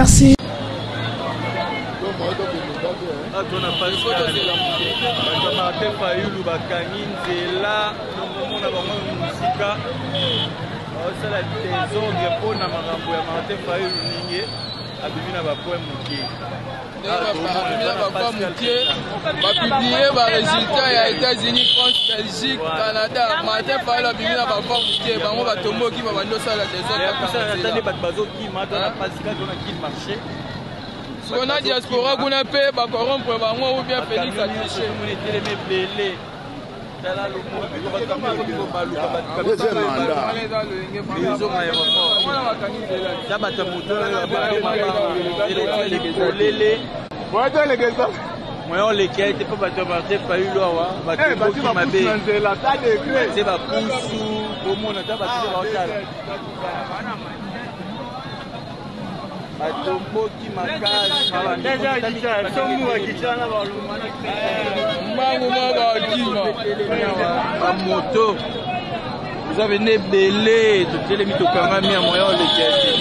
Merci. Publié les résultats à États-Unis, France, Belgique, Canada. Martin Fayulu a publié la bafo mukie. Bango batombo qui va vendre ça la désordre. Si on a diaspora, on a payé, on corrompre, on ou bien Félix a triché. Moi, les qui a été pas battu par des Fayulu, battu qui m'a bé. C'est ma pousse au monde, t'as battu la hôtel. Moto, vous avez né belé, toutes les mythos à moyen de caisser.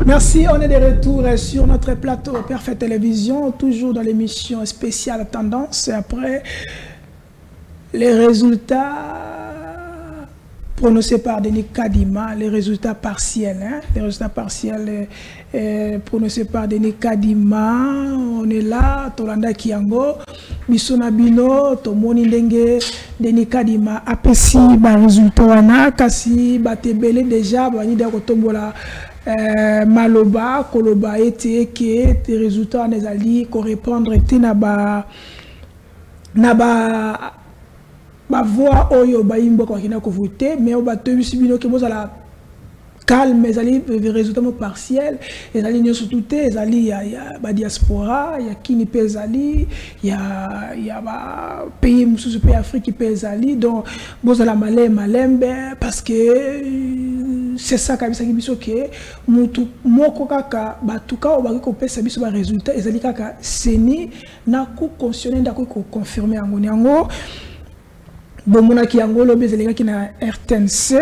Merci, on est de retour sur notre plateau Parfait Télévision, toujours dans l'émission spéciale Tendance. Et après, les résultats prononcés par Denis Kadima, les résultats partiels, hein, les résultats partiels prononcés par Denis Kadima. On est là, Tolanda Kiango, Bisona Bino, Tomoni Ndenge, Denis Kadima, Apesi, résultat wana, Kasi, Batebele déjà, Bani Dakotombola. Maloba, Koloba était que tes résultats les alliés correspondre était naba voix oyo ba imbo ko kina ko voter mais on ba te bisibino que boza la calme mais alliés résultats partiels les alliés ne sont toutes les alliés il y a ba diaspora il y a kini pezali il y a ba pays mususu pays Afrique pezali donc boza la malembe parce que c'est ça kabisa kibiso ke mutu moko kaka batuka obaki ko pesa biso ba résultat ezali kaka seni na ko cautionner ndako ko confirmer yango bomona ki yango lo bezeleka ki na RTNC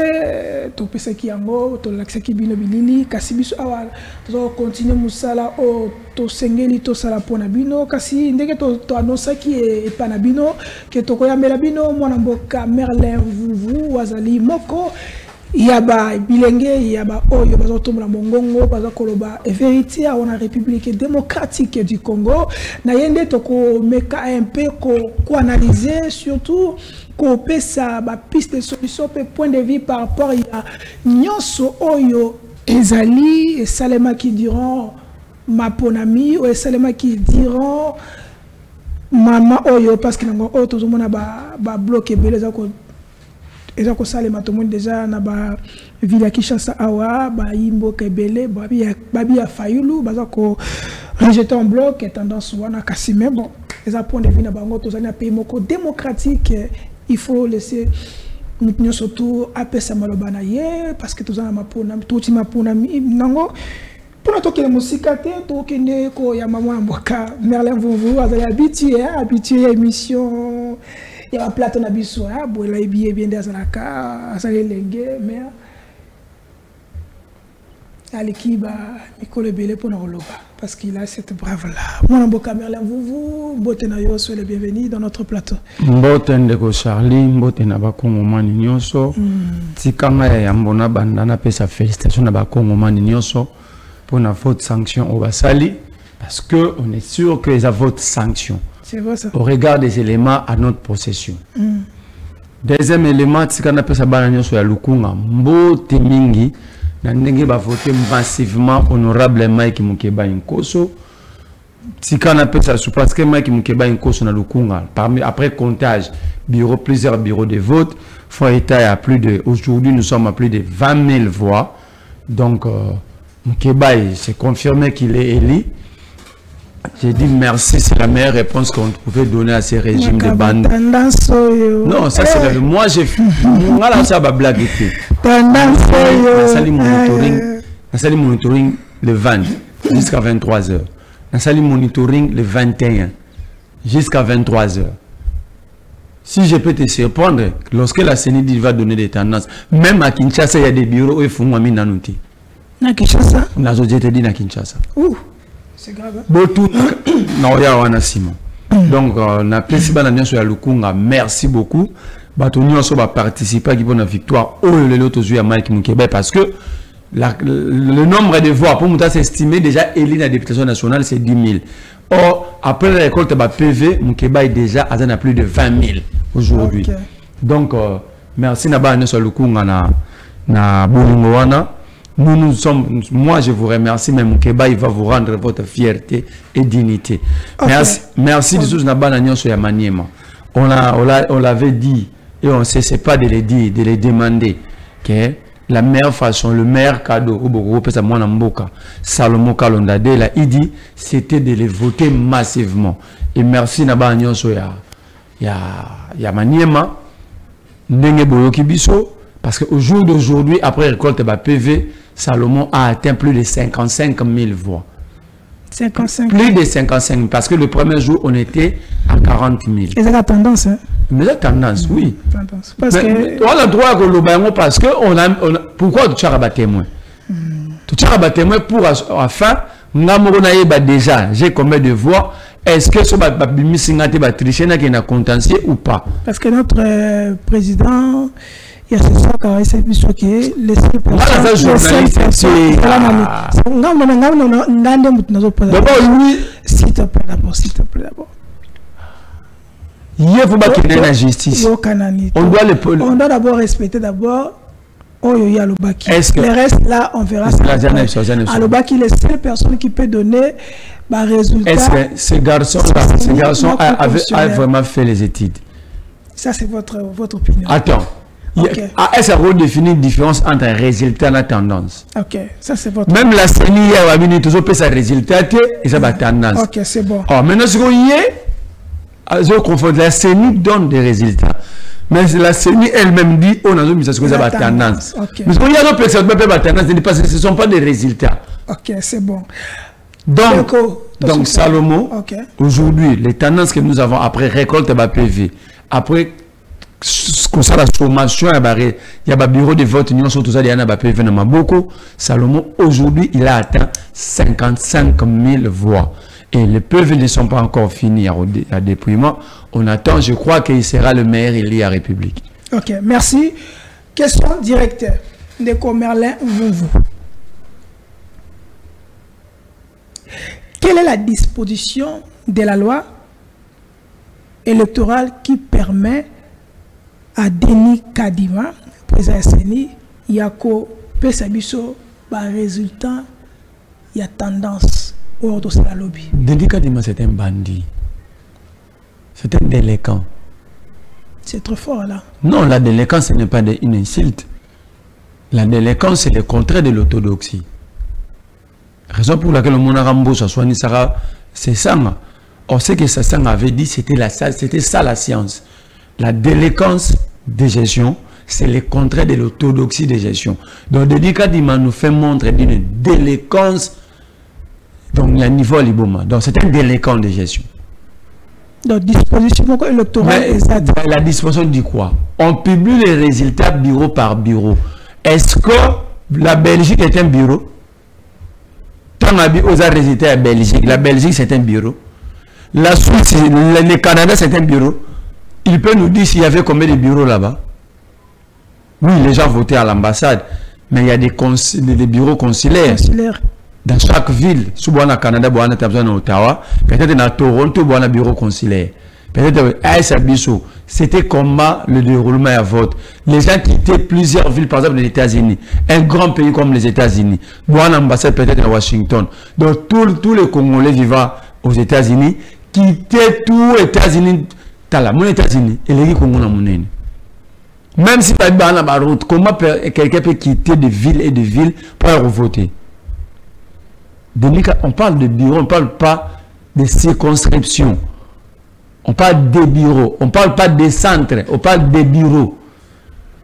to pesa ki yango to lakisa ki bino bilili kasi biso awa to continuer musala o to sengeli to sala pona bino kasi ndenge to annonce ki e pana bino ke to ko yambela bino mwana mboka Merlin Vuvu wazali moko yaba bilenge yaba oyo bazo tombola mongongo bazo koloba vérité à la République démocratique du Congo na yende to ko meka un peu ko analyser surtout ko pesa ba piste de solution pe point de vue par rapport à nyonso oyo ezali et salema qui diront ma ponami ou salema qui diront maman oyo parce que nango oyo tout monde ba bloquer beleza ko eza ko salema tout monde déjà na ba ville Kinshasa awa ba yimbo kebele babi ya Fayulu baza ko rejeter en bloc et tendance wana kasi mais bon les point de vue na bango to zana pays moko démocratique il faut laisser nous surtout apesa maloba na ye parce que tozana mapona tuti mapona nango pour notre que musique to kende ko ya maman mboka Merlin Vuvu azali habitué émission il y a un plateau na biso hein bola bien d'azalaka azali lenge mais alikiba Nicole Belé pour Noloba parce qu'il a cette brave là mon mboka Merlin Vuvu bote na yo soyez les bienvenus dans notre plateau mbote ndeko Charlie mbote na bakongomani nyonso tikanga ya mbona banda na pesa félicitations na bakongomani nyonso pour na faute sanction au basali parce que on est sûr que les vote sanction au regard des éléments à notre possession. Deuxième élément, c'est qu'on appelle ça bananios ya lukunga mbote mingi na ndenge ba voter massivement honorablement Mike Mukeba Inkoso. Si qu'on appelle ça parce que Mike Mukeba Inkoso na lukunga parmi après comptage plusieurs bureaux de vote font état à plus de aujourd'hui nous sommes à plus de 20 000 voix. Donc Mukeba c'est confirmé qu'il est élu. J'ai dit merci, c'est la meilleure réponse qu'on pouvait donner à ces régimes de bandes. Non, ça c'est le... Moi j'ai fait... Moi là, ça va blaguer. Nassali monitoring le 20 jusqu'à 23h. Nassali monitoring le 21 jusqu'à 23h. Si je peux te surprendre, lorsque la CENI va donner des tendances, même à Kinshasa, il y a des bureaux où il faut m'amener dans l'outil. Na Kinshasa? Na Zodjete dit na Kinshasa. Ouh, c'est grave. Botou, na oya wana Simon. Donc, na principal alliance sur Lukunga, merci beaucoup. Batoni on va participer qui pour la victoire. Oh, le lot aux yeux à Mike Mukeba parce que le nombre de voix pour Mouta s'estimer déjà élu la députation nationale c'est 10 000. Or, après la récolte de PV, Mukeba est déjà à plus de 20 000 aujourd'hui. Okay. Donc, merci Naba sur Lukunga na Bolingoana. Nous sommes, moi je vous remercie, mais Mukeba il va vous rendre votre fierté et dignité. Okay. Merci de tous Naba Nagnon sur Yamaniema. On l'avait dit et on ne cesse pas de le dire, de le demander que la meilleure façon, le meilleur cadeau, Salomon Kalondade, il dit, c'était de les voter massivement. Et merci Naba Nagnon sur Yamaniema, Ndenge Boyoki Biso, parce qu'au jour d'aujourd'hui, après récolte de PV, Salomon a atteint plus de 55 000 voix. 55 plus de 55 000, parce que le premier jour, on était à 40 000. Et c'est la tendance, hein? Mais la tendance, oui. Tendance. Parce que... On a droit à le parce que pourquoi tu as rabattu témoin? Tu as rabattu témoin pour afin, déjà, j'ai combien de voix? Est-ce que ce bimissingate va tricher n'a qu'un contentieux ou pas? Parce que notre président... Il y a ce soir quand il s'est vu choqué, les seules personnes. S'il te plaît d'abord. Il faut pas qu'il y ait la justice. On doit d'abord respecter d'abord. Le reste là, on verra ça. Alobaki, les seules personnes qui peuvent donner bah, résultat. Est-ce que ce garçon a vraiment fait les études? Ça, c'est votre opinion. Attends. Okay. Est-ce qu'on redéfinit une différence entre un résultat et la tendance? Ok, ça c'est votre... Même la CENI a mis toujours sa résultat et sa tendance. Ok, c'est bon. Oh, maintenant, ce qu'on y est, la CENI donne des résultats. Mais la CENI elle-même dit, on a mis ça sur la tendance. Mais ce qu'on y a, ce ne sont pas des résultats. Ok, c'est bon. Donc Salomon, aujourd'hui, les tendances que nous avons après récolte de PV, après comme ça la sommation, il y a un bureau de vote, il y a PV beaucoup. Salomon, aujourd'hui, il a atteint 55 000 voix. Et les PV ne sont pas encore finis à dépouillement. On attend, je crois qu'il sera le meilleur élu à la République. Ok, merci. Question directeur de Merlin Vouvou. Quelle est la disposition de la loi électorale qui permet à Denis Kadima, président CENI, il y a qu'au Pesabiso, par résultat, il y a tendance au de la lobby. Denis Kadima, c'est un bandit. C'est un délinquant. C'est trop fort là. Non, la délinquance, ce n'est pas une insulte. La délinquance, c'est le contraire de l'orthodoxie. Raison pour laquelle le Monarambo soit Nisara, c'est ça. On sait que Sassang avait dit c'était ça la science. La délinquance de gestion, c'est le contraire de l'orthodoxie de gestion. Donc, Denis Kadima nous fait montre d'une délinquance, donc il y a un niveau à l'Iboma. Donc, c'est un délinquant de gestion. Donc, disposition électorale. La disposition dit quoi? On publie les résultats bureau par bureau. Est-ce que la Belgique est un bureau? Tant aux résultats à Belgique. La Belgique, c'est un bureau. La Suisse, le Canada, c'est un bureau. Il peut nous dire s'il y avait combien de bureaux là-bas? Oui, les gens votaient à l'ambassade, mais il y a des bureaux consulaires. Dans chaque ville, si vous êtes au Canada, vous êtes à Ottawa, peut-être dans Toronto, vous êtes un bureau consulaire. Peut-être à Sabiso, c'était comment le déroulement à vote. Les gens quittaient plusieurs villes, par exemple les États-Unis, un grand pays comme les États-Unis, vous êtes en ambassade peut-être à Washington. Donc tous les Congolais vivant aux États-Unis quittaient tous les États-Unis. Mon États-Unis et les Congolais monnaie. Même si pas de route, comment quelqu'un peut quitter de ville et de ville pour voter? On parle de bureaux, on ne parle pas de circonscription. On parle des bureaux, on ne parle pas des centres, on parle des bureaux.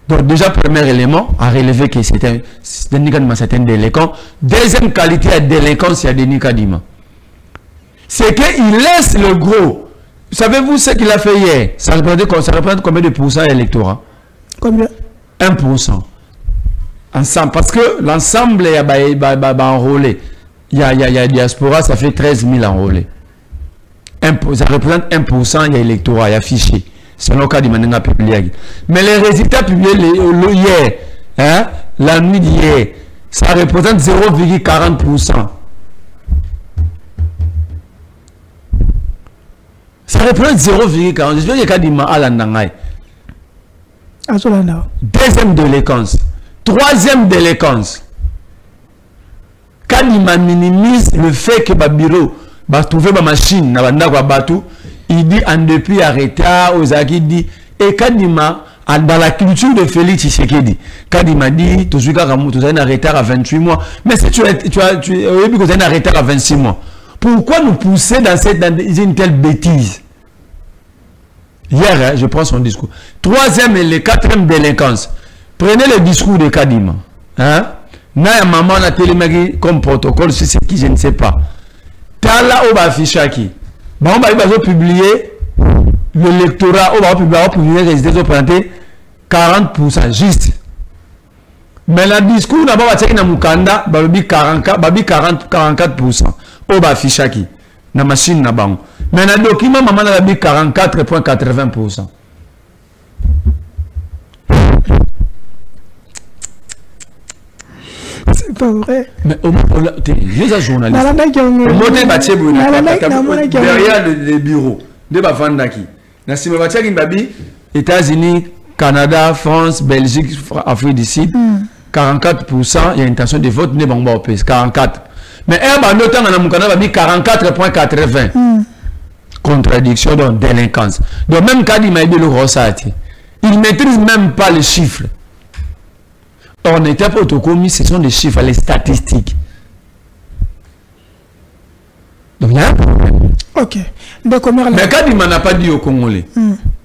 Donc déjà, premier élément à relever que c'est un délinquant. Deuxième qualité à délinquance, c'est Denis Kadima. C'est qu'il laisse le gros. Savez-vous ce qu'il a fait hier? Ça représente combien de pourcents électorats? Combien? 1%. Ensemble, parce que l'ensemble est enrôlé. Il y a diaspora, ça fait 13 000 enrôlés. Ça représente 1%, il y a électorat, il y a fichier. C'est le cas du Manenga publié. Mais les résultats publiés hier, hein, la nuit d'hier, ça représente 0,40%. Ça représente 0,40%. J'espère qu'il y a cas du Mahalandangaï. Deuxième délinquance. Troisième délinquance. Quand il minimise le fait que le bureau va trouver ma machine, il dit en depuis arrêté, Ozaki dit, et quand il m'a, dans la culture de Félix Tshisekedi, quand il m'a dit, tu as un arrêté à 28 mois, mais si tu as un arrêté à 26 mois, pourquoi nous pousser dans une telle bêtise? Hier, je prends son discours. Troisième et le quatrième délinquance. Prenez le discours de Kadima. Hein? Na maman na télémagi comme protocole, si c'est qui, je ne sais pas. Tala ou ba fichaki. Bah on va publier l'électorat, on va publier les résultats présentés 40%, juste. Mais le discours d'abord va checker na mukanda, babi 44%. On va fichaki. Na machine na bango. Mais dans le document, maman a dit 44,80%. C'est pas vrai. Mais les journalistes. Derrière le bureau. De Bafandaki. États-Unis, Canada, France, Belgique, Afrique du Sud. 44%, il y a une intention de vote. 44%. Mais un notant dans le Canada, 44,80%. Contradiction, donc délinquance. Donc même quand il m'a dit le Rossati, il ne maîtrise même pas les chiffres. On n'était pas autocommis, ce sont des chiffres, les statistiques. Donc il y a un problème. Ok. Mais quand il m'en a pas dit au Congolais,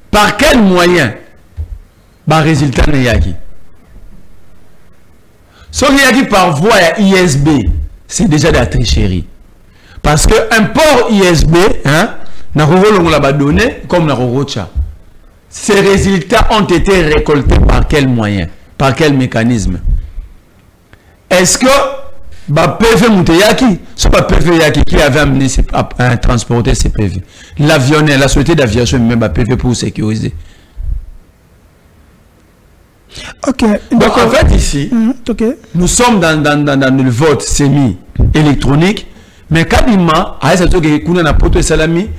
par quel moyen le résultat n'est pas qui? Ce qu'il y a qui par voie à ISB, c'est déjà de la tricherie. Parce qu'un port ISB, hein, comme la Rorocha, ces résultats ont été récoltés par quel moyen? Par quel mécanisme? Est-ce que PV Mouteyaki, ce n'est pas PV Yaki qui avait amené à transporter ces PV? L'avionneur, la société d'aviation, même PV pour sécuriser. Ok. Donc en fait ici, nous sommes dans le vote semi-électronique, mais quasiment, à ce que nous avons salami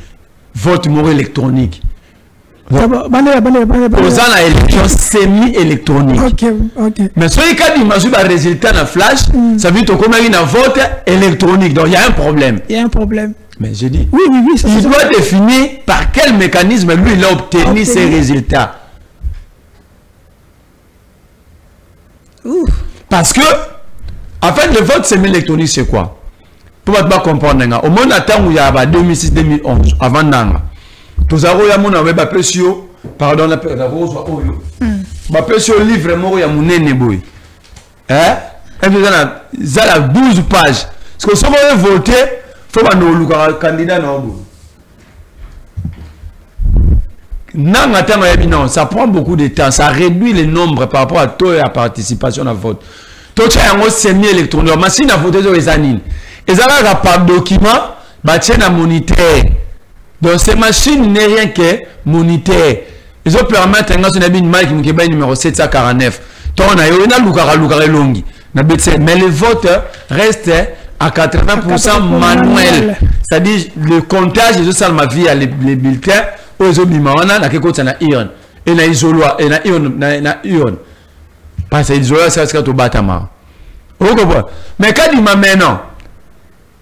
vote mot électronique. Posant la élection semi-électronique. Mais ce qui a dit le résultat dans flash, ça veut dire qu'on a un vote électronique. Donc il y a un problème. Il y a un problème. Mais j'ai dit, oui, il doit définir par quel mécanisme lui il a obtenu ces résultats. Parce que, en fait, le vote semi-électronique, c'est quoi? Pour ne pas comprendre, au moins, où il y a 2006-2011, avant Nanga, tous avons eu mon web apprécié, pardon, la apprécié livre, moi, il y a mon nénéboy. Hein? Et puis, il y a 12 pages. Parce que si on veut voter, il faut que le candidat non, ça prend beaucoup de temps, ça réduit le nombre par rapport à taux et à participation à vote. Tout ça est semi-électronique. La machine à voter aux années. Et ça va par document, un moniteur. Donc ces machines n'est rien que moniteur. Ils ont permis à une marque qui est numéro 749. Mais le vote reste à 80% manuel. C'est-à-dire le comptage de ça ma vie à les bulletins. Aux obimana na keko tsana iron et na isoloa et na iron parce que isoloa c'est ce que tu batama. Mais quand il m'a maintenant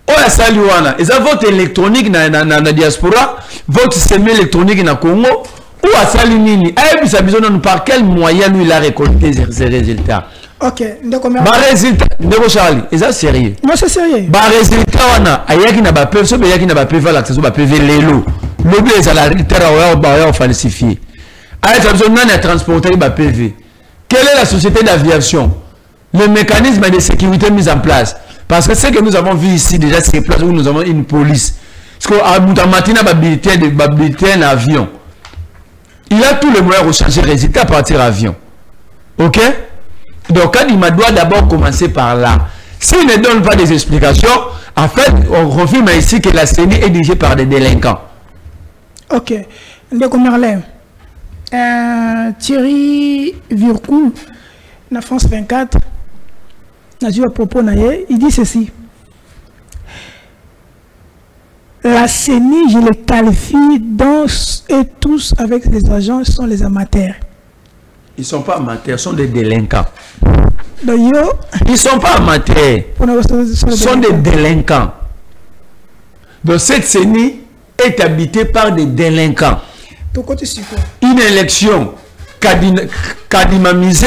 oh la saliwana ils ont vote électronique na diaspora vote semi-électronique na Congo ou à salinini et puis besoin de par quel moyen lui il a récolté ces résultats. Ok, donc bah résultat ndeko Charlie est ça sérieux? Moi c'est sérieux. Bah résultat wana ayaki na ba PV so be yaki na ba PV l'accès ba PV lelo. L'objet est à la terre falsifié. Alors, on a transporté le PV. Quelle est la société d'aviation? Le mécanisme de sécurité mis en place. Parce que ce que nous avons vu ici, déjà, c'est place où nous avons une police. Parce qu'à matina bulletin avion. Il a tous les moyens de changer résultat à partir avion. Ok? Donc Kadima doit d'abord commencer par là. S'il ne donne pas des explications, en fait, on confirme ici que la CENI est dirigée par des délinquants. Ok. Ndeko Merlin. Thierry Vircoul, na France 24, à propos, il dit ceci. La CENI, je les qualifie dans et tous avec les agents sont les amateurs. Ils ne sont pas amateurs, ils sont des délinquants. D'ailleurs, ils ne sont pas amateurs, ils sont des délinquants. Donc cette CENI est habitée par des délinquants. Une élection cadimamisée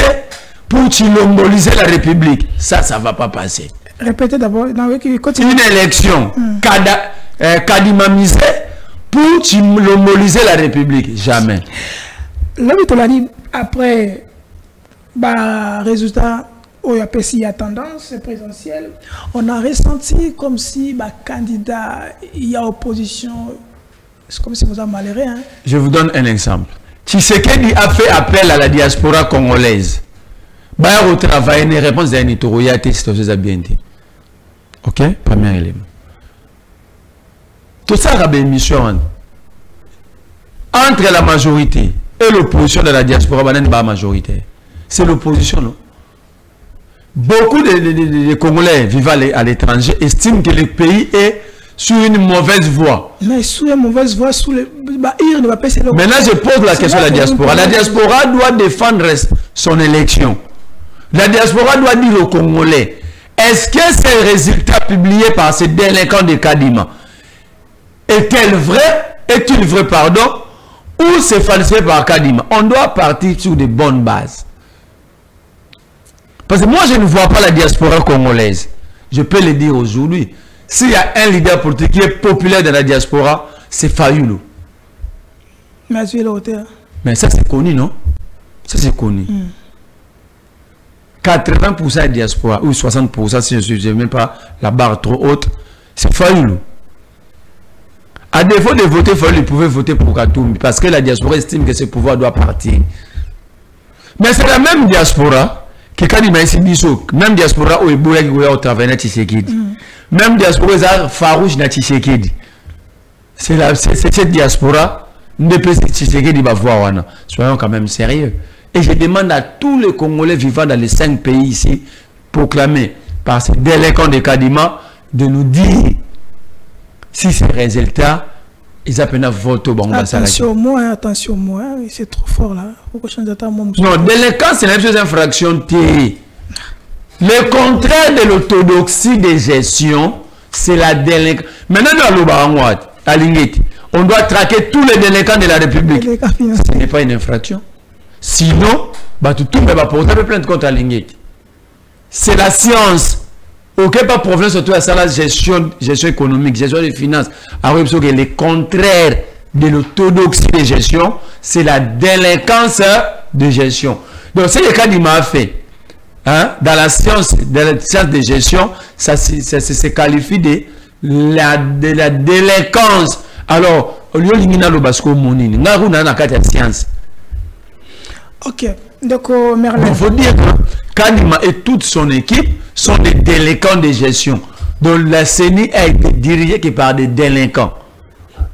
pour chilongoliser la République. Ça ne va pas passer. Répétez d'abord. Une élection cadimamisée pour chilongoliser la République. Jamais. Après, résultat, il y a tendance présidentielle, on a ressenti comme si candidat, il y a opposition. C'est comme si vous avez malheureux. Hein? Je vous donne un exemple. Tshisekedi a fait appel à la diaspora congolaise. Bah, au travail, une réponse d'un étourouillate, c'est bien dit. Ok? Premier élément. Tout ça, c'est une mission. Entre la majorité et l'opposition de la diaspora, il n'y a pas de majorité. C'est l'opposition, non? Beaucoup de Congolais vivant à l'étranger estiment que le pays est sur une mauvaise voie. Mais sur une mauvaise voie, sous le... Maintenant, je pose la question à la diaspora. La diaspora doit défendre son élection. La diaspora doit dire aux Congolais, est-ce que ces résultats publiés par ces délinquants de Kadima est-il vrai, pardon, ou c'est falsifié par Kadima? On doit partir sur de bonnes bases. Parce que moi, je ne vois pas la diaspora congolaise. Je peux le dire aujourd'hui. S'il y a un leader politique qui est populaire dans la diaspora, c'est Fayulu. Mais ça, c'est connu, non? Ça, c'est connu. 80% de diaspora, ou 60%, si je ne mets pas la barre trop haute, c'est Fayulu. À défaut de voter Fayulu, ils pouvaient voter pour Katumbi, parce que la diaspora estime que ce pouvoir doit partir. Mais c'est la même diaspora que quand il m'a dit même diaspora où il y a au travail na Tshisekedi. Même diaspora farouche na Tshisekedi. C'est cette diaspora ne peut Tshisekedi va voir. Soyons quand même sérieux. Et je demande à tous les Congolais vivant dans les 5 pays ici, proclamés par ces délinquants de Kadima, de nous dire si ces résultats, ils appellent à voter au Bangla. Attention moi, c'est trop fort là. Non, délinquant, c'est la même chose infraction. Le contraire de l'orthodoxie de gestion, c'est la délinquance. Maintenant, on doit traquer tous les délinquants de la République. Ce n'est pas une infraction. Sinon, tout le monde va porter plainte contre Alingeti. C'est la science. Aucun pas problème surtout à ça, la gestion économique, gestion des finances. Alors, le contraire de l'orthodoxie de gestion, c'est la délinquance de gestion. Donc, c'est le cas qu'il m'a fait. Hein? Dans la science de gestion, ça se qualifie de la délinquance. Alors, au lieu de science. Ok. Donc, Merlin. Il faut dire que Kadima et toute son équipe sont des délinquants de gestion. Donc la CENI a été dirigée par des délinquants.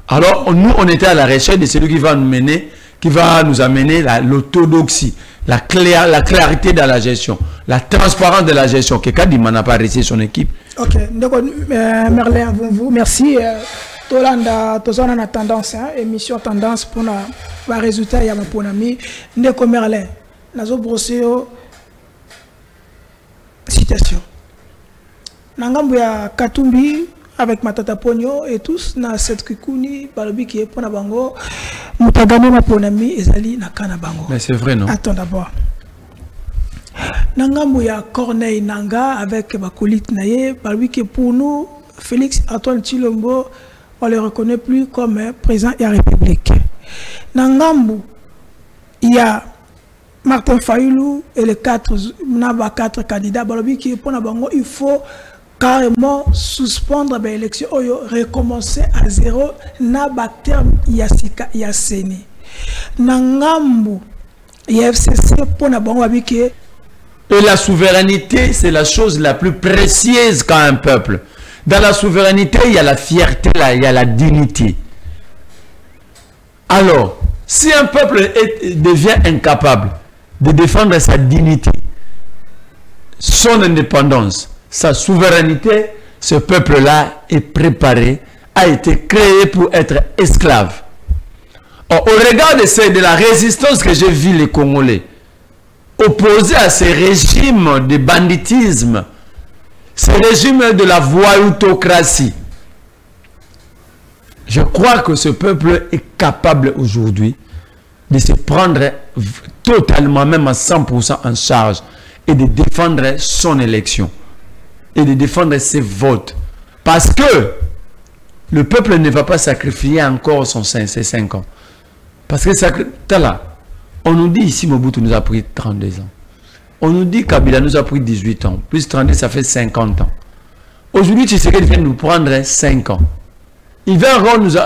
Alors nous, on était à la recherche de celui qui va nous amener l'orthodoxie, la clarté dans la gestion, la transparence de la gestion, que Kadima n'a pas réussi son équipe. Ok. Donc Merlin, vous merci. Tolanda, tozana na tendance, émission tendance pour la résultat ya mon ami Ndeko Merlin. Nazo brosseo citation. Nangambu ya Katumbi avec Matata Pogno et tous na cette kikuni balobi qui est pour na bango mutagame ma ponami ezali na kana bango. Mais c'est vrai non? Attends d'abord. Nangambu ya Corneille Nanga avec bakolite naye balobi que pour nous Félix Antoine Tshilombo on ne le reconnaît plus comme président de la République. Nangambu, il y a Martin Fayulu et les 4 candidats. Il faut carrément suspendre l'élection, recommencer à zéro, na bactère yasika yaseni. Nangambu YFCC pour na bango abike. Et la souveraineté, c'est la chose la plus précieuse qu'a un peuple. Dans la souveraineté, il y a la fierté, il y a la dignité. Alors, si un peuple devient incapable de défendre sa dignité, son indépendance, sa souveraineté, ce peuple-là est préparé, a été créé pour être esclave. Or, au regard de la résistance que j'ai vu les Congolais, opposés à ces régimes de banditisme, ces régimes de la voyoutocratie, je crois que ce peuple est capable aujourd'hui de se prendre totalement, même à 100% en charge, et de défendre son élection, et de défendre ses votes. Parce que le peuple ne va pas sacrifier encore ses 5 ans. Parce que là, on nous dit ici Mobutu nous a pris 32 ans. On nous dit Kabila nous a pris 18 ans. Plus 32, ça fait 50 ans. Aujourd'hui, tu sais qu'il vient nous prendre 5 ans. Il va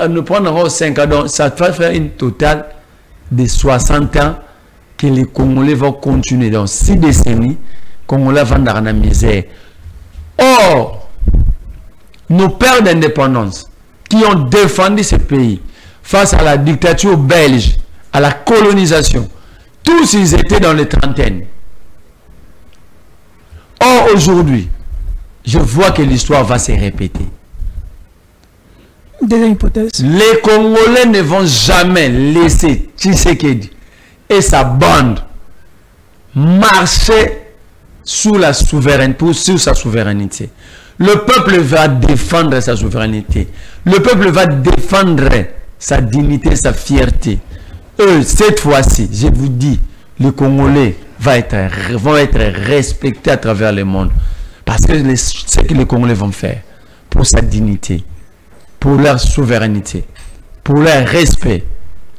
nous prendre 5 ans. Donc, ça va faire une totale de 60 ans que les Congolais vont continuer. Dans 6 décennies, les Congolais vont dans la misère. Or, nos pères d'indépendance qui ont défendu ce pays face à la dictature belge, à la colonisation, tous ils étaient dans les trentaines. Or, aujourd'hui, je vois que l'histoire va se répéter. Deuxième hypothèse. Les Congolais ne vont jamais laisser Tshisekedi et sa bande marcher sur sa souveraineté. Le peuple va défendre sa souveraineté. Le peuple va défendre sa dignité, sa fierté. Cette fois-ci, je vous dis, les Congolais vont être respectés à travers le monde. Parce que ce que les Congolais vont faire pour sa dignité, pour leur souveraineté, pour leur respect,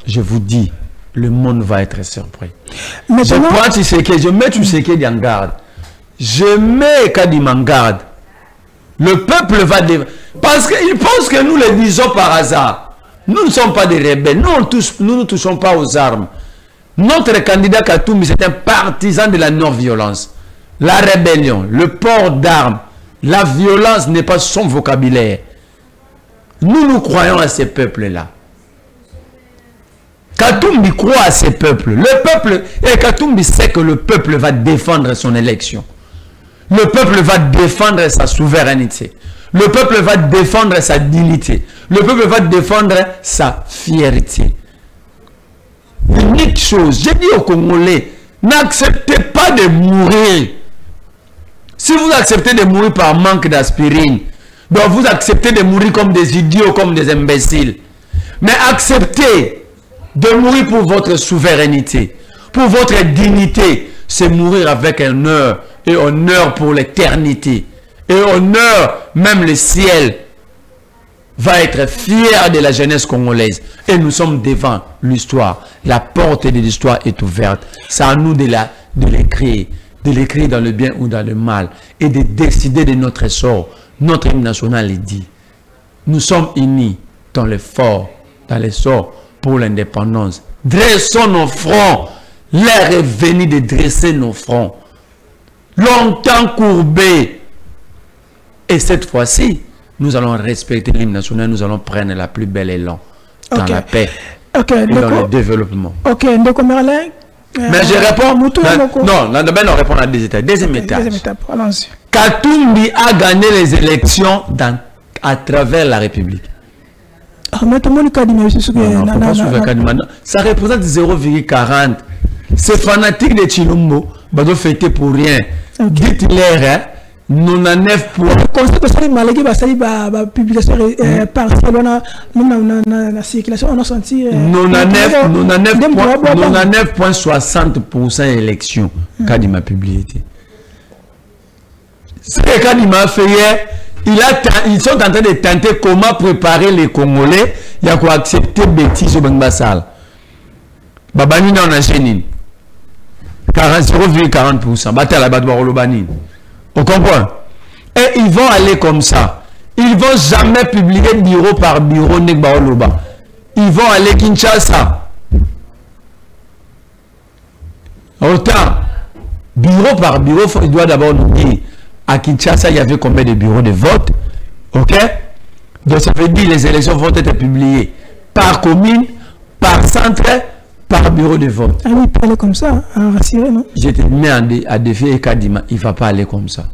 je vous dis, le monde va être surpris. Maintenant, je mets Tshisekedi en garde. Je mets Kadim en garde. Le peuple va... Parce qu'ils pensent que nous les disons par hasard. Nous ne sommes pas des rebelles. Nous ne touchons pas aux armes. Notre candidat Katumbi, c'est un partisan de la non-violence. La rébellion, le port d'armes, la violence n'est pas son vocabulaire. Nous croyons à ces peuples-là. Katumbi croit à ces peuples. Le peuple, et Katumbi sait que le peuple va défendre son élection. Le peuple va défendre sa souveraineté. Le peuple va défendre sa dignité. Le peuple va défendre sa fierté. Unique chose, j'ai dit aux Congolais, n'acceptez pas de mourir. Si vous acceptez de mourir par manque d'aspirine, donc vous acceptez de mourir comme des idiots, comme des imbéciles. Mais acceptez de mourir pour votre souveraineté, pour votre dignité. C'est mourir avec honneur et honneur pour l'éternité. Et honneur, même le ciel va être fier de la jeunesse congolaise. Et nous sommes devant l'histoire. La porte de l'histoire est ouverte. C'est à nous de l'écrire dans le bien ou dans le mal. Et de décider de notre sort. Notre hymne national est dit. Nous sommes unis dans l'effort, dans l'essor pour l'indépendance. Dressons nos fronts. L'heure est venue de dresser nos fronts. Longtemps courbés. Et cette fois-ci, nous allons respecter l'hymne national, nous allons prendre la plus belle élan dans la paix et dans le développement. Ok, donc Merlin. Mais je réponds. Non, on répond à des étapes. Deuxième étape. Allons-y. Katumbi a gagné les élections à travers la République. Ça représente 0,40. Ces fanatiques de Chilombo, ils doivent fêter pour rien. Dites-leur, hein. 99 points. Constat que ça malgré la publication partielle dans la circulation on a senti 99,60% élection Kadima publié. Ce que Kadima fait hier, ils sont en train de tenter comment préparer les Congolais, il y a quoi accepter bêtises au Bengbasal. Babani na on enchaîne 0,40%. Batala Badouaro Lobani. On comprend. Et ils vont aller comme ça. Ils vont jamais publier bureau par bureau Negbaoloba. Ils vont aller Kinshasa. Autant, bureau par bureau, il doit d'abord nous dire à Kinshasa, il y avait combien de bureaux de vote. Ok? Donc ça veut dire les élections vont être publiées par commune, par centre, par bureau de vote. Ah oui, il peut aller comme ça, à rassurer, non? Je te mets à défier et Kadima, il ne va pas aller comme ça.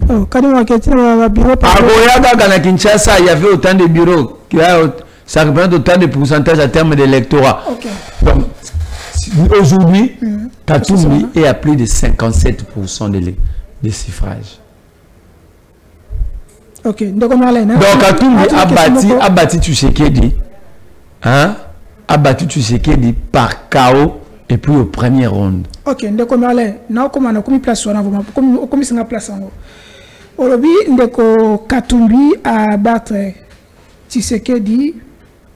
Oh, Kadima, bureau par à Goyaga, à Kinshasa, il y avait autant de bureaux. Ça représente autant de pourcentage à terme d'électorat. Okay. Donc, aujourd'hui, Katumbi est à plus de 57% des suffrages. Ok, donc Katumbi a battu Tshisekedi. Hein? A battu Tshisekedi par KO et puis au premier round. Ok, donc on a commis place sur la place en haut. Aujourd'hui, Katumbi a battu Tshisekedi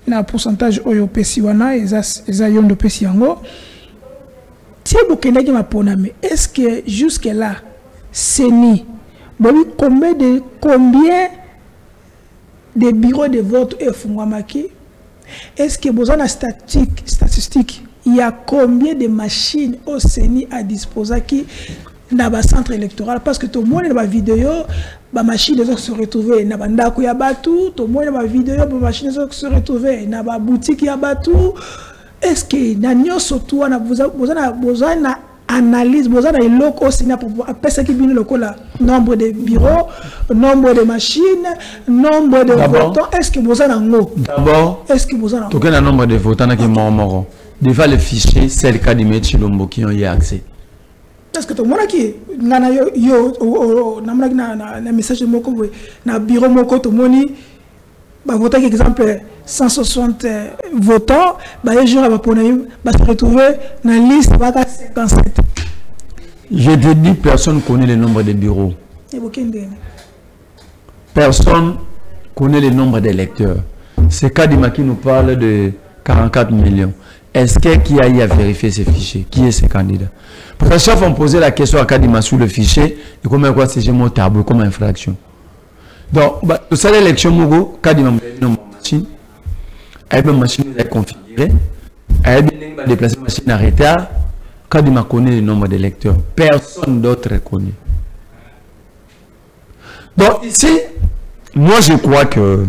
na pourcentage oyo pesiwana eza yondo pesi yango. Tiebokendaki mapona, mais est-ce que jusque là Seni combien de bureaux de vote est fungwamaki? Est-ce que vous avez une statistique? Il y a combien de machines au Seni à disposer qui dans le centre électoral? Parce que tout le monde dans la vidéo, la machine se retrouver dans la tout le monde dans la vidéo, la machine se retrouver dans la boutique Yabatou. Est-ce que vous avez besoin analyse, vous avez un local pour le nombre de bureaux, nombre de machines, nombre de votants? Est-ce que vous avez un mot? D'abord, est-ce que vous avez un nombre de votants qui sont morts? Déjà, le fichier, c'est le cas de M. Chilombo qui ont eu accès. Est-ce que tout le monde qui a un message de mon bureau, tout le monde voter par exemple 160 votants, les gens vont se retrouver dans la liste 57. Je te dis, personne ne connaît le nombre de bureaux. Personne connaît le nombre d'électeurs. C'est Kadima qui nous parle de 44 millions. Est-ce qui a eu à vérifier ces fichiers? Qui est ce candidat? Parce que chaque fois on posait la question à Kadima sur le fichier, et comment quoi c'est mon tableau comme infraction. Donc, ça l'élection, Mogo, Kadima m'a une machine. Elle a une machine configurée. Elle a déplacé la machine à retard. Kadima connaît le nombre d'électeurs. Personne d'autre connaît. Donc, ici, moi je crois que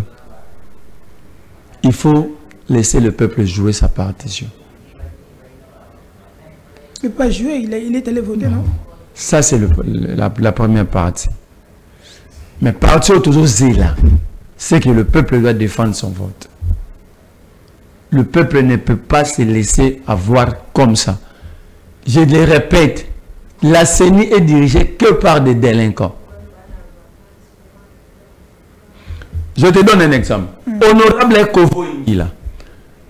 il faut laisser le peuple jouer sa partition. Il ne peut pas jouer, il est allé voter, non? Ça, c'est la première partie. Mais partir toujours là, c'est que le peuple doit défendre son vote. Le peuple ne peut pas se laisser avoir comme ça. Je le répète, la CENI est dirigée que par des délinquants. Je te donne un exemple. Honorable Kovo Ingila,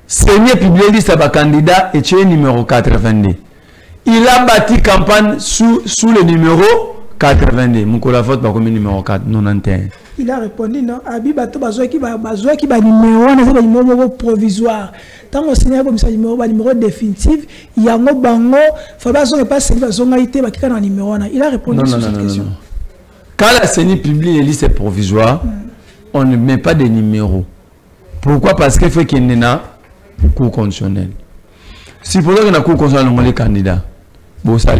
CENI a publié liste à candidat et tu es numéro 82. Il a bâti campagne sous le numéro 82. Mon vote par combien numéro 4, 91. Il a répondu non. Abi bato bazoa qui ba numéro on a numéro provisoire. Tant on signe comme ça numéro définitif, il y a ngo bango, faut pas pas c'est pas zonga ité ba kika na numéro na. Il a répondu sur cette question. Quand la CENI publie les listes provisoires, on ne met pas de numéros. Pourquoi? Parce qu'il faut qu'il y ait un cours constitutionnel. Si pour qu'il y ait un cours constitutionnel, on les candidats. Bon, ça,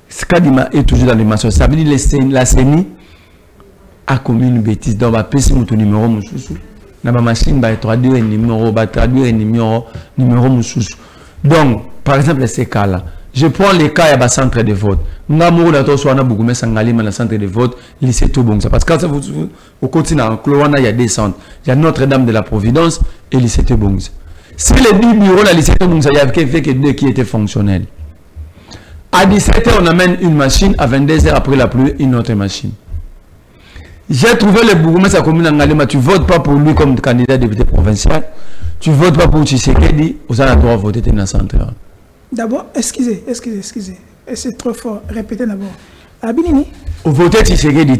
ce Kadima est toujours dans les maçons. Ça veut dire que la CENI a commis une bêtise. Donc, on va passer mon numéro. Dans ma machine, on va traduire un numéro. Donc, par exemple, ces cas-là, je prends les cas, il y a un centre de vote. Nous avons un centre de vote, lycée tout bon. Parce que au continent, il y a des centres. Il y a Notre-Dame de la Providence et lycée tout bon. Si les 10 bureaux, la lycée tout bon, il y avait que deux qui étaient fonctionnels. À 17h, on amène une machine, à 22h après la pluie, une autre machine. J'ai trouvé le bourgmestre à la commune d'Angalema, tu ne votes pas pour lui comme candidat député provincial, tu ne votes pas pour Tshisekedi, vous avez le droit de voter dans le centre. D'abord, excusez. C'est trop fort. Répétez d'abord. Abinini. Vous votez Tshisekedi,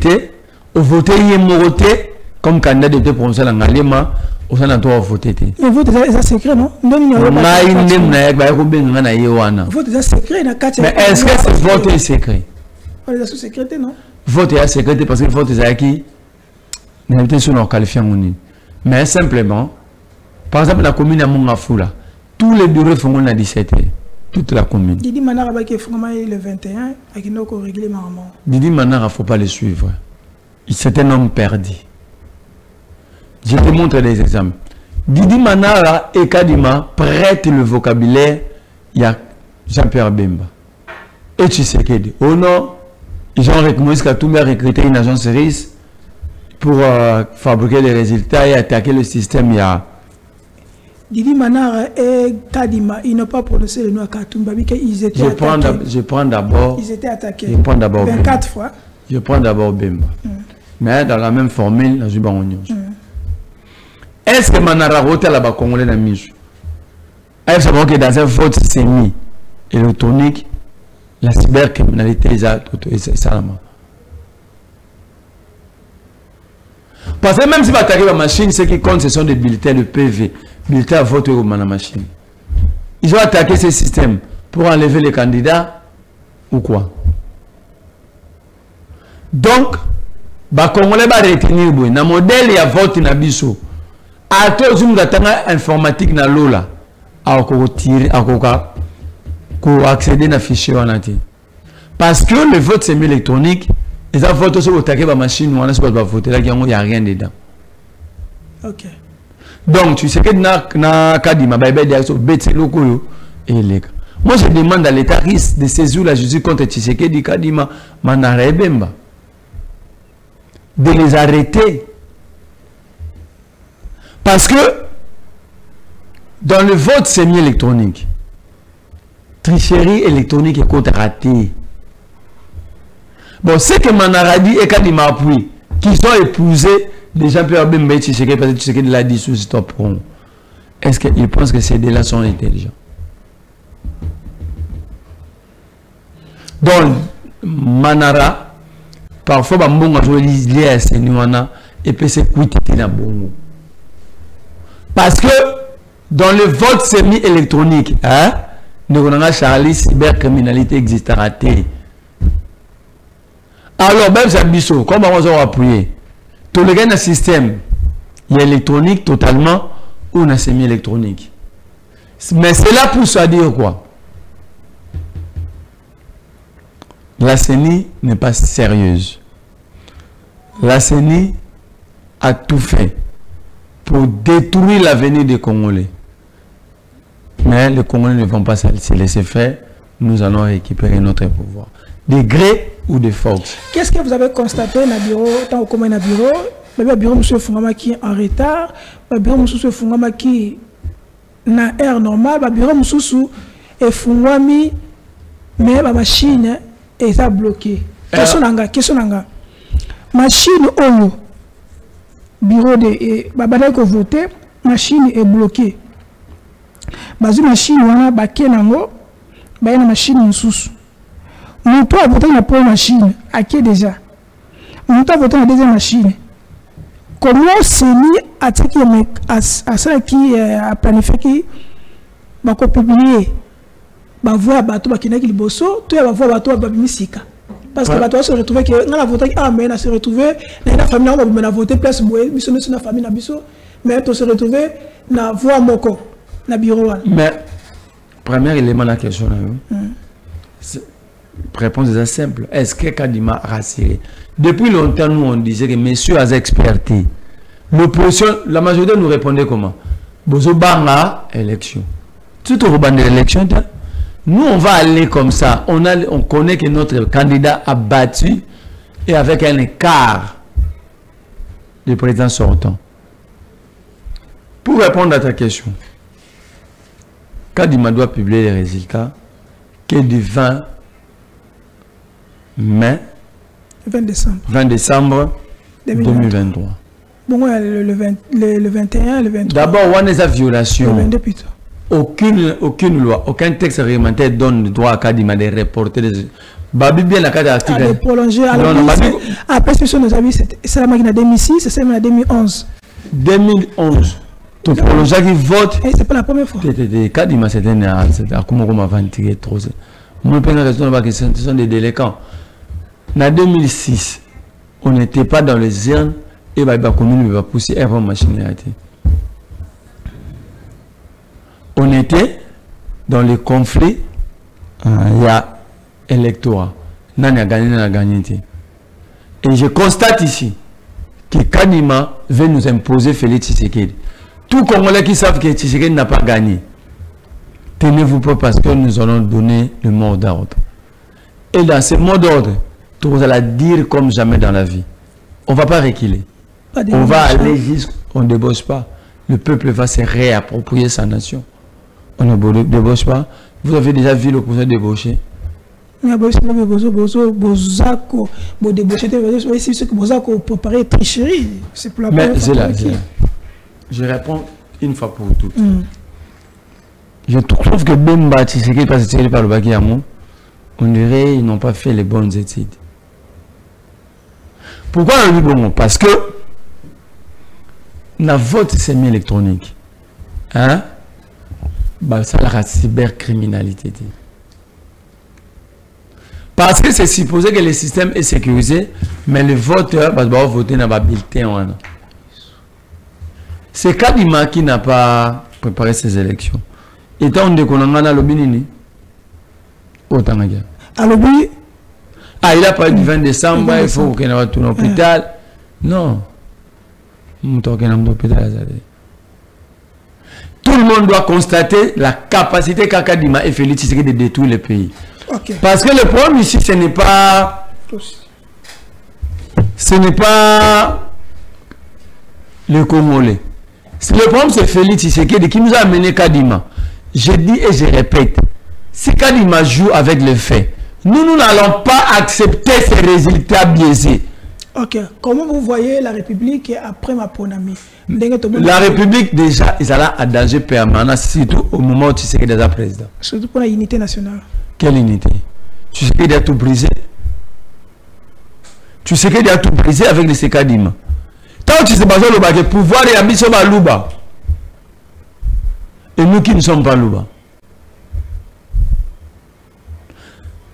vous votez Yemoroté comme candidat député provincial en Angalema, vous avez le droit de voter. Le vote est secret, non? Le vote est secret. Mais est-ce que ce vote est secret? Pas les associés sécurité, non? Vote est sécurité parce que le vote est acquis. Nous sommes qualifiés. Mais simplement, par exemple, la commune à Mongafoula, tous les bureaux font à 17 h. Toute la commune. Didi Manara va le 21, avec une autre réglée maman. Didi Manara, il ne faut pas le suivre. C'est un homme perdu. Je te montre des exemples. Didi Manara et Kadima prêtent le vocabulaire. Il y a Jean-Pierre Bemba. Et tu sais que oh non, ils ont recruté une agence de risque pour fabriquer des résultats et attaquer le système. Il y a Didi Manara et Kadima, ils n'ont pas prononcé le nom à Katumba, ils étaient attaqués. Je prends d'abord. Ils étaient attaqués. Je prends d'abord 24 Bemba. fois. Je prends d'abord Bemba. Mais dans la même formule, la Jubanonion. Est-ce que Manara rote la bas congolais dans Michou? Est-ce que dans un vote semi-électronique, la cybercriminalité est salama? Parce que même si vous attaquez la machine, ce qui compte, ce sont des bulletins de PV, bulletins à vote au la machine. Ils ont attaqué ce système pour enlever les candidats ou quoi? Donc, les Congolais vont retenir le modèle de vote na biso. À tous les informatique na lola, à accéder à fichier. Parce que le vote semi-électronique, les votes sur attaquer la machine, on a voter là, il n'y a rien dedans. Ok. Donc, tu sais que na Kadima, moi je demande à l'État de saisir la justice contre Tshisekedi Kadima, Manara et Bemba, de les arrêter. Parce que dans le vote semi-électronique, tricherie électronique est contre raté. Bon, c'est que Manara dit et Kadima appuie, qu'ils ont épousé des gens Jean-Pierre Bemba et Tshisekedi parce que Tshisekedi l'a dit sous stop. Est-ce qu'ils pensent que ces deux-là sont intelligents? Donc, Manara, parfois, et puis c'est parce que dans le vote semi-électronique, nous avons Charlie, cybercriminalité existera. Alors, même ça biso, comment on va appuyer? Tout le gain système, il y a électronique totalement ou un semi-électronique. Mais c'est là pour ça dire quoi? La CENI n'est pas sérieuse. La CENI a tout fait pour détruire l'avenir des Congolais. Mais les Congolais ne vont pas se laisser faire. Nous allons récupérer notre pouvoir. De gré ou de force. Qu'est-ce que vous avez constaté dans le bureau, tant au dans le bureau? Le bureau M. Fungama qui est en retard, le bureau M. Fungama qui est en air normal, le bureau M. Fungami, mais la machine est bloquée. Question nanga. Machine au bureau de babana ko voter, machine est bloquée. Bazu machine wana baké nango, ba na machine mususu. Moto a voté na première machine, à qui déjà? Moto a voté na deuxième machine. Comment CENI a ça qui a planifié qui va publier, va voir bateau va kina ki bosso, tu vas voir bateau va misika. Parce que bateau se retrouver que dans la voté mais na se retrouver dans la famille on va voter place boye, biso na famille na biso, mais tu se retrouver na voix moko na bureau. Mais premier élément de la question là. Réponse est simple. Est-ce que Kadima a rassuré? Depuis longtemps, nous on disait que messieurs a experté. L'opposition, la majorité nous répondait comment? Bozo banga élection. Tout au bande d'élection, nous on va aller comme ça. On connaît que notre candidat a battu et avec un écart du président sortant. Pour répondre à ta question, Kadima doit publier les résultats que du 20 mai 20 décembre 2023. Bon, le 21, le 23. D'abord, on a des violations. Le 22 plutôt. Aucune loi, aucun texte réglementaire donne le droit à Kadima de reporter les... Babi bien la carte d'article. De prolonger. Après, ce sont nos avis, c'est la machine en 2006, c'est en 2011. 2011. Tu prolonges qui vote. C'est pas la première fois. Kadima, c'était un... Comment on m'a ventilé trop. Moi, je pense que ce sont des délinquants. En 2006, on n'était pas dans les urnes et bah commune va pousser avant machine. On était dans les conflits, il y a électorat. N'a gagné. Et je constate ici que Kadima veut nous imposer Félix Tshisekedi. Tous Congolais qui savent que Tshisekedi n'a pas gagné, tenez-vous pas parce que nous allons donner le mot d'ordre. Et dans ce mot d'ordre, vous allez dire comme jamais dans la vie. On ne va pas reculer. On va aller jusqu'on ne débauche pas. Le peuple va se réapproprier sa nation. On ne débauche pas. Vous avez déjà vu le conseil débauché? Mais je réponds une fois pour toutes. Je trouve que Bemba Tshisekedi passe par le Bakiamou, on dirait qu'ils n'ont pas fait les bonnes études. Pourquoi on dit bon? Parce que la vote semi-électronique, hein, bah, ça la cybercriminalité. Parce que c'est supposé que le système est sécurisé, mais le voteur va voter dans la bulletin. C'est Kadima qui n'a pas préparé ses élections. Et tant qu'on a le Bénini, autant de guerre. Ah, il a parlé du 20 décembre, il faut qu'il y ait un hôpital. Non. Tout le monde doit constater la capacité qu'a Kadima et Félix Tshisekedi de détruire le pays. Okay. Parce que le problème ici, ce n'est pas le Congolais. Le problème, c'est Félix Tshisekedi qui nous a amené Kadima. Je dis et je répète, si Kadima joue avec les faits, nous n'allons pas accepter ces résultats biaisés. Ok. Comment vous voyez la République après ma Ponami? La République, déjà, ils allaient à danger permanent, surtout au moment où Tshisekedi est déjà président. Surtout pour la unité nationale. Quelle unité? Tshisekedi a tout brisé. Tshisekedi a tout brisé avec les Kadima. Tant que tu sais pas le pouvoir et ambition à Louba. Et nous qui ne sommes pas Louba.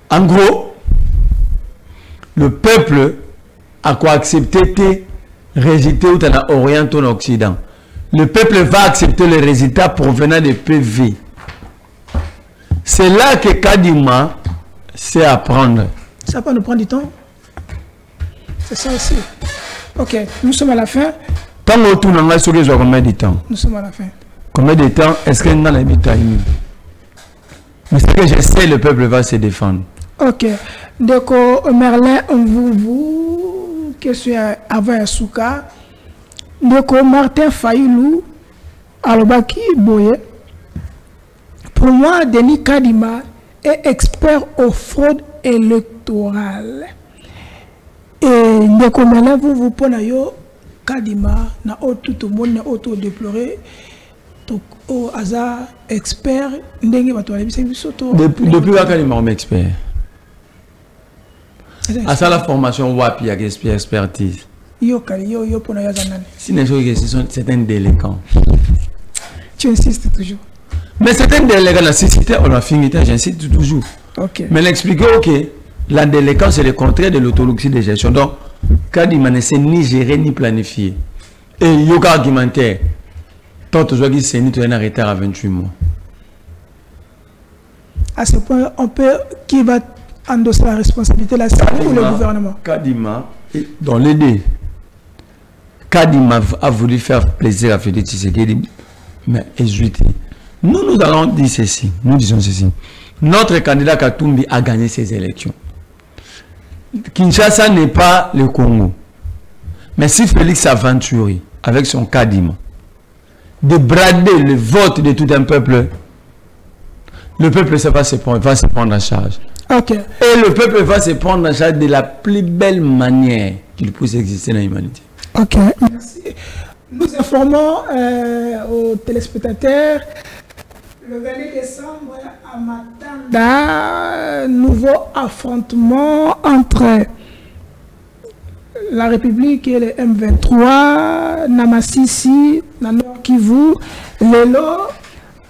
En gros, le peuple a quoi accepter tes résultats ou en Orient ou en Occident. Le peuple va accepter les résultats provenant des PV. C'est là que Kadima sait apprendre. Ça peut nous prendre du temps. C'est ça aussi. Ok, nous sommes à la fin. Tant que tout le monde a combien de temps? Nous sommes à la fin. Combien de temps est-ce qu'il y a un timing? Mais c'est que je sais le peuple va se défendre. Ok. Donc, Merlin, vous, question avant un souka. Donc, Martin Fayoulou, Alobaki Boye. Pour moi, Denis Kadima est expert aux fraudes électorales. Et donc, Merlin, vous prenez Kadima, tout le monde a auto-déploré. Donc, au hasard, expert, depuis quand Kadima est expert. À ça, la formation WAP, il y a expertise. C'est un délinquant. Tu insistes toujours. Mais c'est un délinquant. Si c'était on a fini, j'insiste toujours. Okay. Mais l'expliquer, ok, la délinquance, c'est le contraire de l'autologie de gestion. Donc, Kadima ne sait ni gérer ni planifier. Et il y a un argumentaire. Tant que c'est ni un arrêté à 28 mois. À ce point, on peut. Qui va endosser la responsabilité, la SACU ou le gouvernement? Kadima, dans les deux, Kadima a voulu faire plaisir à Félix Tshisekedi, mais hésité. Nous allons dire ceci, nous disons ceci. Notre candidat Katumbi a gagné ces élections. Kinshasa n'est pas le Congo. Mais si Félix s'aventure avec son Kadima, de brader le vote de tout un peuple, le peuple va se prendre en charge. Okay. Et le peuple va se prendre en charge de la plus belle manière qu'il puisse exister dans l'humanité. Ok, merci. Nous informons aux téléspectateurs le 22 décembre à Matanda, nouveau affrontement entre la République et le M23, Namasisi, na Nord Kivu, Lelo,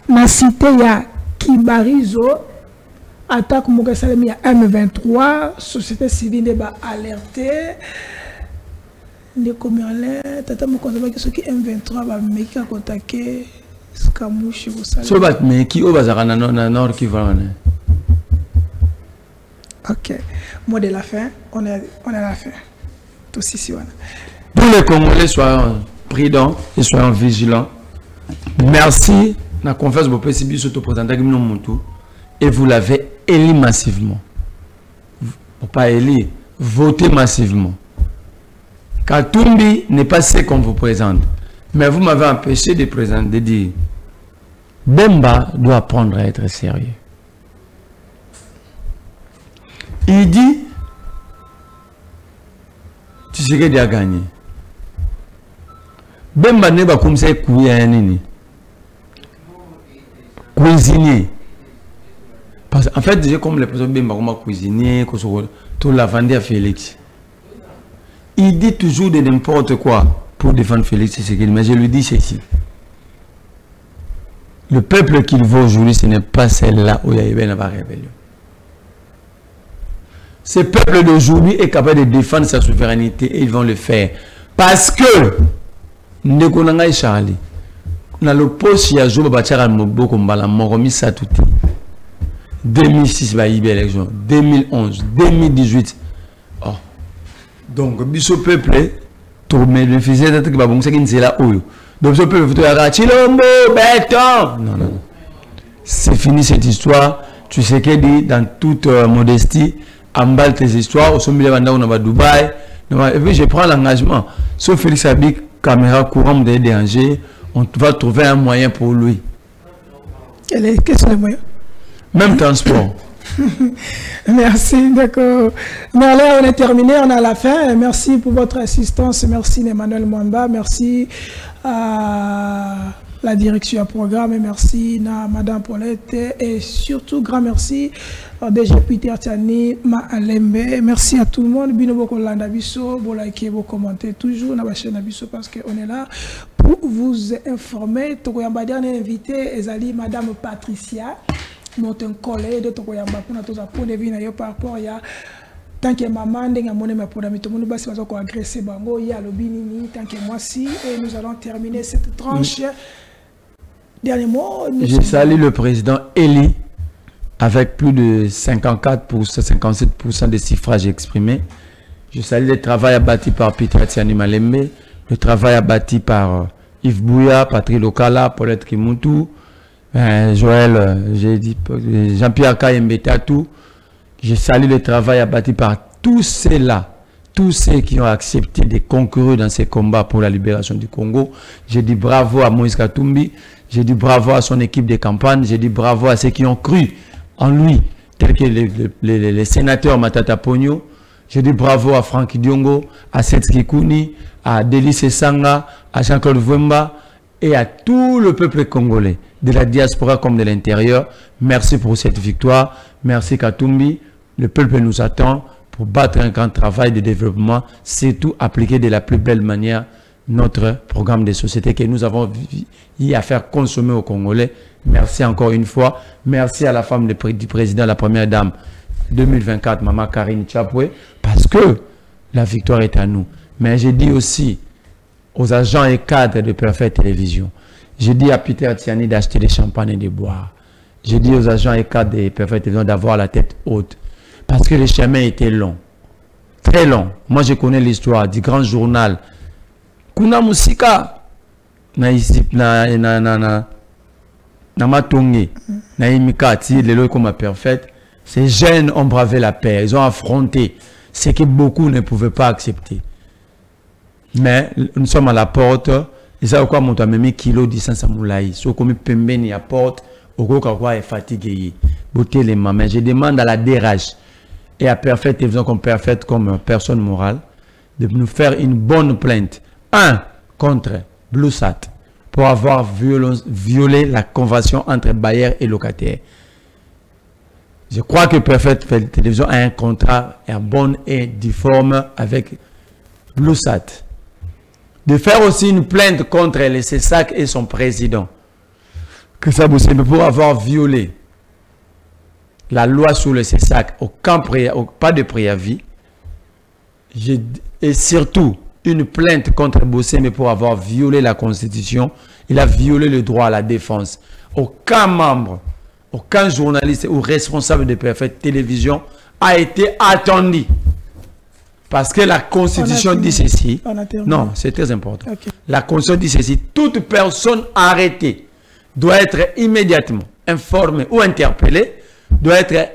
na cité ya Kibarizo, attaque Mouka Salemi à M23, société civile va alerter. Les communes, tata me conserve que ce qui M23 va me contacter Skamouche au Salemi. So bat me qui au bazar na nord qui va. Ok, mot de la fin, on est à la fin. Tout ici, voilà. Pour les Congolais, soyons prudents et soyons vigilants. Merci. La conférence vous pouvez s'auto-présenter et vous l'avez élu massivement. Pas élu, votez massivement. Katumbi n'est pas ce qu'on vous présente. Mais vous m'avez empêché de présenter, de dire Bemba doit apprendre à être sérieux. Il dit tu sais qu'il a gagné. Bemba n'est pas comme ça cuisinier. Parce qu'en fait, j'ai comme les personnes Bemba comme cuisinier, tout la vendre à Félix. Il dit toujours de n'importe quoi pour défendre Félix, mais je lui dis ceci. Le peuple qu'il veut aujourd'hui, ce n'est pas celle-là où il y a eu une rébellion. Ce peuple d'aujourd'hui est capable de défendre sa souveraineté et ils vont le faire. Parce que, Ndekonanga Charlie, dans le poste, il y a Joba Bachara Moboko Mbala, Moromi Satouti. 2006, il y a eu l'élection. 2011, 2018. Oh. Donc, ce peuple, tout le monde faisait des trucs qui sont là. Donc, ce peuple, il y a Chilombo, béton. Non, non. C'est fini cette histoire. Tu sais qu'elle dit, dans toute modestie, emballe tes histoires, au sommet de on va Dubaï. Et puis je prends l'engagement. Sauf Félix Abik, caméra courante de déranger, on va trouver un moyen pour lui. Quels sont les moyens? Même transport. Merci, d'accord. Mais là, on est terminé, on est à la fin. Merci pour votre assistance. Merci Emmanuel Mwamba. Merci à la direction du programme. Et merci à Madame Paulette. Et surtout, grand merci à DG Peter Tiani, Ma Alembe. Merci à tout le monde. Bino boko landa biso, bo likez, bo commentez toujours na chaîne Abiso parce qu'on est là pour vous informer. Tokoyamba dernier invité, Ezali Madame Patricia. Notre collègue de Tokoyamba pour notre point de vue par rapport à tant que maman n'a pas de pour tout le monde va se agresser bango il y a le binini tant que moi si et nous allons terminer cette tranche. Dernier mot. Je salue le président Eli avec plus de 54%, 57% de suffrages exprimés. Je salue le travail abattu par Peter Tiani Malembe, le travail abattu par Yves Bouya, Patrick Lokala, Paulette Kimutu. Joël, j'ai dit Jean-Pierre Kayembe Tatou. Je salue le travail abattu par tous ceux-là, tous ceux qui ont accepté de concourir dans ces combats pour la libération du Congo. Je dis bravo à Moïse Katumbi, je dis bravo à son équipe de campagne, je dis bravo à ceux qui ont cru en lui, tels que les sénateurs Matata Pogno. Je dis bravo à Franck Diongo, à Setski Kouni, à Délice Sanga, à Jean-Claude Vwemba et à tout le peuple congolais, de la diaspora comme de l'intérieur. Merci pour cette victoire. Merci Katumbi. Le peuple nous attend pour battre un grand travail de développement, c'est tout appliquer de la plus belle manière notre programme de société que nous avons eu à faire consommer aux Congolais. Merci encore une fois. Merci à la femme du président, la première dame 2024, Maman Karine Tchapoué, parce que la victoire est à nous. Mais j'ai dit aussi aux agents et cadres de Perfect Télévision, j'ai dit à Peter Tiani d'acheter des champagnes et de boire. J'ai dit aux agents et cadres de Perfect Télévision d'avoir la tête haute. Parce que le chemin était long. Très long. Moi, je connais l'histoire du grand journal. Kuna Musika. Na Matongi. Na Imikati. Les lois comme Perfect. Ces jeunes ont bravé la paix. Ils ont affronté ce que beaucoup ne pouvaient pas accepter. Mais nous sommes à la porte. Et ça, quoi, mon ami, kilo distance à Moulaï. So, comme Pembeni à porte, au quoi est fatigué. Beauté les mains. Mais je demande à la DRH et à Perfect Télévision comme Perfect, comme personne morale, de nous faire une bonne plainte. Un, contre Bluesat, pour avoir violé la convention entre bailleurs et locataires. Je crois que Perfect Télévision a un contrat bon et difforme avec Bluesat. De faire aussi une plainte contre le CESAC et son président. Que ça vous pour avoir violé la loi sur le CESAC, pas de préavis, et surtout une plainte contre Bossembe pour avoir violé la Constitution. Il a violé le droit à la défense. Aucun membre, aucun journaliste ou responsable de Perfect Télévision a été attendu. Parce que la Constitution dit ceci. Non, c'est très important. Okay. La Constitution dit ceci. Toute personne arrêtée doit être immédiatement informée ou interpellée, doit être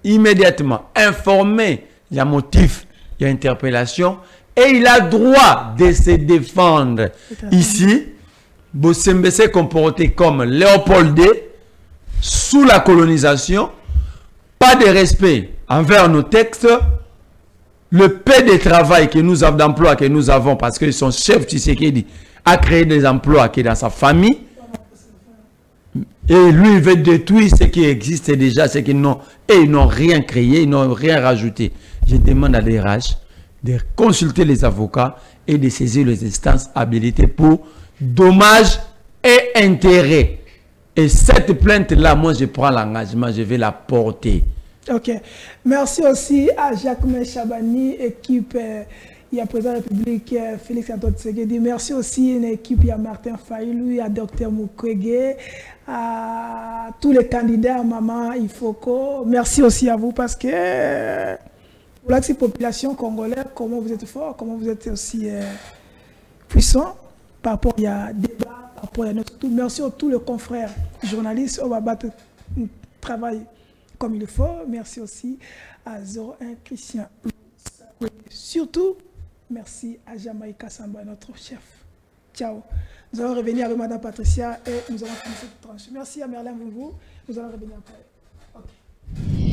immédiatement informée. Il y a motif, il y a interpellation, et il a droit de se défendre. Ici, Bossembe s'est comporté comme Léopold II sous la colonisation, pas de respect envers nos textes, le peu de travail que nous avons, d'emploi que nous avons, parce que son chef Tshisekedi a créé des emplois qui est dans sa famille, et lui il veut détruire ce qui existe déjà, ce qu'ils n'ont, et ils n'ont rien créé, ils n'ont rien rajouté. Je demande à l'ERH de consulter les avocats et de saisir les instances habilitées pour dommages et intérêts. Et cette plainte-là, moi, je prends l'engagement, je vais la porter. Ok. Merci aussi à Jacques Chabani, équipe, il y a président de la République, Félix Antoine Tshisekedi. Merci aussi à une équipe, il y a Martin Faïlou, il y a Dr Mukwege, à tous les candidats, Maman Ifoko. Merci aussi à vous parce que pour la population congolaise, comment vous êtes fort, comment vous êtes aussi puissant. Par rapport, il y a débat, par rapport à notre tout. Merci à tous les confrères journalistes. On va battre un travail comme il faut. Merci aussi à 01 Christian. Surtout, merci à Jamaïka Samba, notre chef. Ciao. Nous allons revenir avec Madame Patricia et nous allons finir cette tranche. Merci à Merlin Vouvou. Nous allons revenir après. Okay.